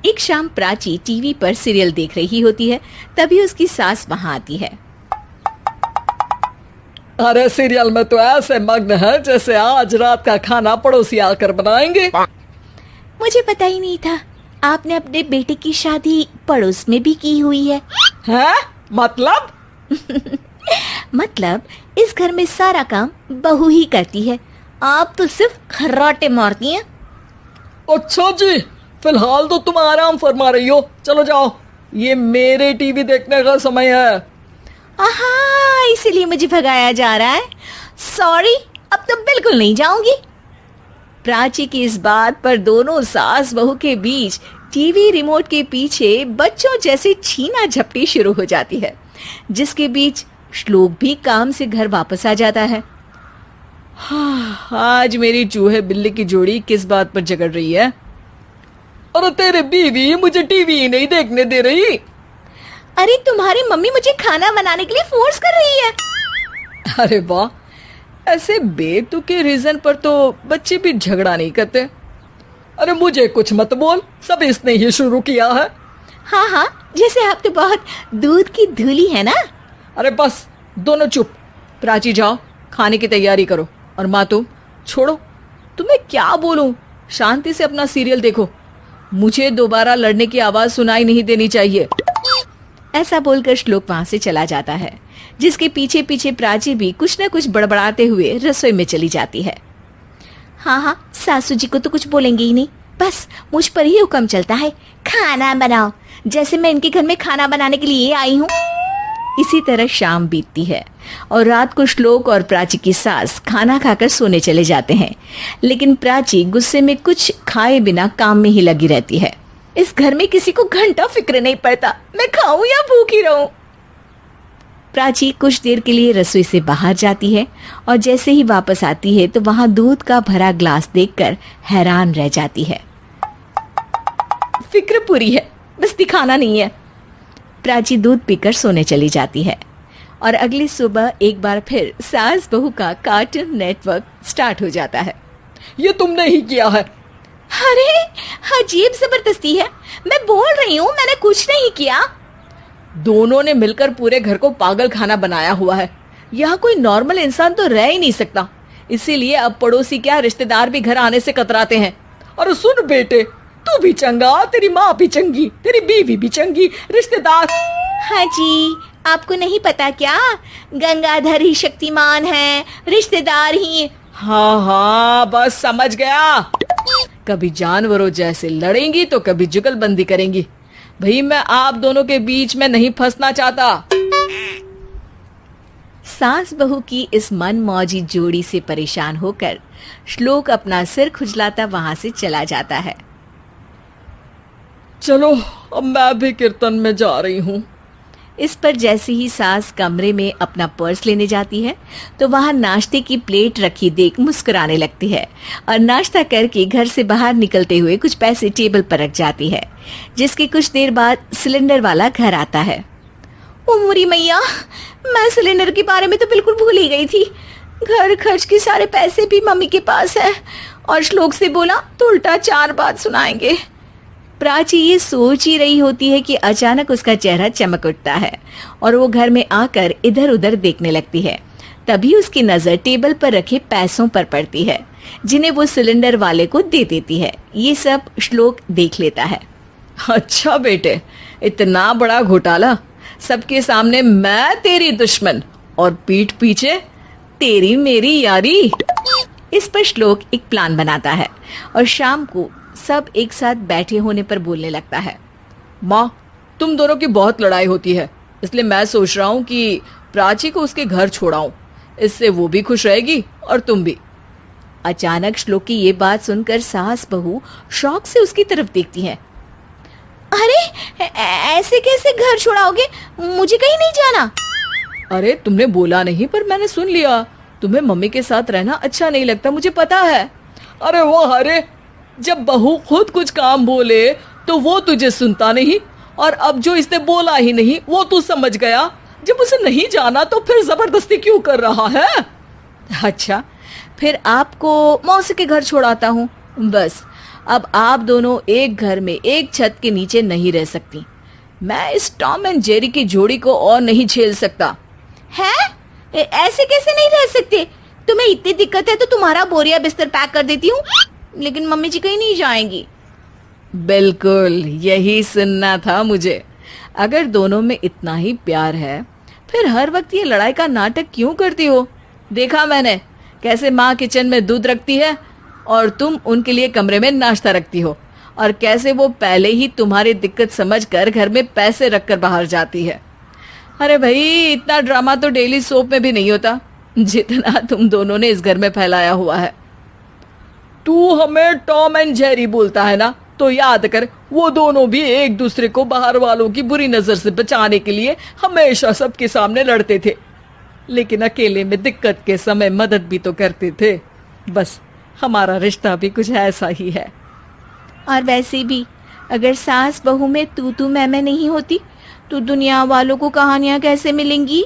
एक शाम प्राची टीवी पर सीरियल देख रही होती है। तभी उसकी सास वहां आती है। अरे सीरियल में तो ऐसे मग्न है जैसे आज रात का खाना पड़ोसी आकर बनाएंगे। मुझे पता ही नहीं था आपने अपने बेटे की शादी पड़ोस में भी की हुई है। हैं? मतलब? मतलब इस घर में सारा काम बहू ही करती है, आप तो सिर्फ खर्राटे मारती हैं। अच्छा जी, फिलहाल तो तुम आराम फरमा रही हो, चलो जाओ, ये मेरे टीवी देखने का समय है। आहा, इसीलिए मुझे भगाया जा रहा है। सॉरी, अब तो बिल्कुल नहीं जाऊंगी। प्राची की इस बात पर दोनों सास बहू के बीच टीवी रिमोट के पीछे बच्चों जैसे छीना झपटी शुरू हो जाती है, जिसके बीच श्लोक भी काम से घर वापस आ जाता है। हाँ, आज मेरी चूहे बिल्ली की जोड़ी किस बात पर झगड़ रही है? अरे तेरे बीवी मुझे टीवी ही नहीं देखने दे रही। अरे तुम्हारी मम्मी मुझे खाना बनाने के लिए फोर्स कर रही है। अरे वाह, ऐसे बेतुके रीजन पर तो बच्चे भी झगड़ा नहीं करते। अरे मुझे कुछ मत बोल, सब इसने ही शुरू किया है। हाँ हाँ, जैसे आप तो बहुत दूध की धूली है ना। अरे बस, दोनों चुप। प्राची जाओ, खाने की तैयारी करो। और माँ तुम छोड़ो, तुम्हें क्या बोलूं, शांति से अपना सीरियल देखो, मुझे दोबारा लड़ने की आवाज सुनाई नहीं देनी चाहिए। ऐसा बोलकर श्लोक वहां से चला जाता है, जिसके पीछे पीछे प्राची भी कुछ न कुछ बड़बड़ाते हुए रसोई में चली जाती है। हाँ हाँ, सासू जी को तो कुछ बोलेंगे ही नहीं, बस मुझ पर ही हुक्म चलता है, खाना बनाओ, जैसे मैं इनके घर में खाना बनाने के लिए आई हूँ। इसी तरह शाम बीतती है और रात को श्लोक और प्राची की सास खाना खाकर सोने चले जाते हैं, लेकिन प्राची गुस्से में कुछ खाए बिना काम में ही लगी रहती है। इस घर में किसी को घंटा फिक्र नहीं पड़ता, मैं खाऊं या भूखी रहूं। प्राची कुछ देर के लिए रसोई से बाहर जाती है और जैसे ही वापस आती है तो वहां दूध का भरा ग्लास देखकर हैरान रह जाती है। फिक्र पूरी है, बस दिखाना नहीं है। प्राची दूध पीकर सोने चली जाती है और अगली सुबह एक बार फिर सास बहू का कार्टून नेटवर्क स्टार्ट हो जाता है। ये तुमने ही किया है। अरे अजीब जबरदस्ती है, मैं बोल रही हूँ मैंने कुछ नहीं किया। दोनों ने मिलकर पूरे घर को पागल खाना बनाया हुआ है। यहाँ कोई नॉर्मल इंसान तो रह ही नहीं सकता, इसीलिए अब पड़ोसी क्या रिश्तेदार भी घर आने से कतराते हैं। और सुन बेटे, तू भी चंगा, तेरी माँ भी चंगी, तेरी बीवी भी चंगी, रिश्तेदार। हाँ जी, आपको नहीं पता क्या, गंगाधर ही शक्तिमान है, रिश्तेदार ही। हाँ हाँ, बस समझ गया। कभी जानवरों जैसे लड़ेंगी तो कभी जुगलबंदी करेंगी। भाई मैं आप दोनों के बीच में नहीं फंसना चाहता। सास बहू की इस मनमौजी जोड़ी से परेशान होकर श्लोक अपना सिर खुजलाता वहां से चला जाता है। चलो अब मैं भी कीर्तन में जा रही हूँ। इस पर जैसे ही सास कमरे में अपना पर्स लेने जाती है तो वहां नाश्ते की प्लेट रखी देख मुस्कुराने लगती है और नाश्ता करके घर से बाहर निकलते हुए कुछ पैसे टेबल पर रख जाती है, जिसके कुछ देर बाद सिलेंडर वाला घर आता है। ओ मुरी मैया, मैं सिलेंडर के बारे में तो बिल्कुल भूल ही गई थी। घर खर्च के सारे पैसे भी मम्मी के पास है और श्लोक से बोला तो उल्टा 4 बात सुनाएंगे। प्राची ये सोच ही रही होती है कि अचानक उसका चेहरा चमक उठता है और वो घर में आकर इधर उधर देखने लगती है। तभी उसकी नजर टेबल पर रखे पैसों पर पड़ती है, जिन्हें वो सिलेंडर वाले को दे देती है। ये सब श्लोक देख लेता है। अच्छा बेटे, इतना बड़ा घोटाला, सबके सामने मैं तेरी दुश्मन और पीठ पीछे तेरी मेरी यारी। इस पर श्लोक एक प्लान बनाता है और शाम को सब एक साथ बैठे होने पर बोलने लगता है। माँ, तुम दोनों की बहुत लड़ाई होती है, इसलिए मैं सोच रहा हूँ कि प्राची को उसके घर छोड़ाऊं, इससे वो भी खुश रहेगी और तुम भी। अचानक श्लोक की ये बात सुनकर सास बहू शौक से उसकी तरफ देखती हैं। अरे ऐसे कैसे घर छोड़ाओगे, मुझे कहीं नहीं जाना। अरे तुमने बोला नहीं पर मैंने सुन लिया, तुम्हें मम्मी के साथ रहना अच्छा नहीं लगता, मुझे पता है। अरे वो अरे, जब बहू खुद कुछ काम बोले तो वो तुझे सुनता नहीं, और अब जो इसने बोला ही नहीं वो तू समझ गया। जब उसे नहीं जाना तो फिर जबरदस्ती क्यों कर रहा है? अच्छा, फिर आपको मौसी के घर छोड़ाता हूँ, बस अब आप दोनों एक घर में एक छत के नीचे नहीं रह सकती। मैं इस टॉम एंड जेरी की जोड़ी को और नहीं झेल सकता। है? ऐसे कैसे नहीं रह सकते? तुम्हें इतनी दिक्कत है तो तुम्हारा बोरिया बिस्तर पैक कर देती हूँ, लेकिन मम्मी जी कहीं नहीं जाएंगी। बिल्कुल यही सुनना था मुझे। अगर दोनों में इतना ही प्यार है फिर हर वक्त ये लड़ाई का नाटक क्यों करती हो? देखा मैंने कैसे माँ किचन में दूध रखती है और तुम उनके लिए कमरे में नाश्ता रखती हो, और कैसे वो पहले ही तुम्हारी दिक्कत समझकर घर में पैसे रखकर बाहर जाती है। अरे भाई, इतना ड्रामा तो डेली सोप में भी नहीं होता जितना तुम दोनों ने इस घर में फैलाया हुआ है। तू हमें टॉम एंड जेरी बोलता है ना, तो याद कर वो दोनों भी एक दूसरे को बाहर वालों की बुरी नजर से बचाने के लिए हमेशा सबके सामने लड़ते थे, लेकिन अकेले में दिक्कत के समय मदद भी तो करते थे। बस हमारा रिश्ता भी कुछ ऐसा ही है। और वैसे भी अगर सास बहू में तू मैं नहीं होती तो दुनिया वालों को कहानियां कैसे मिलेंगी?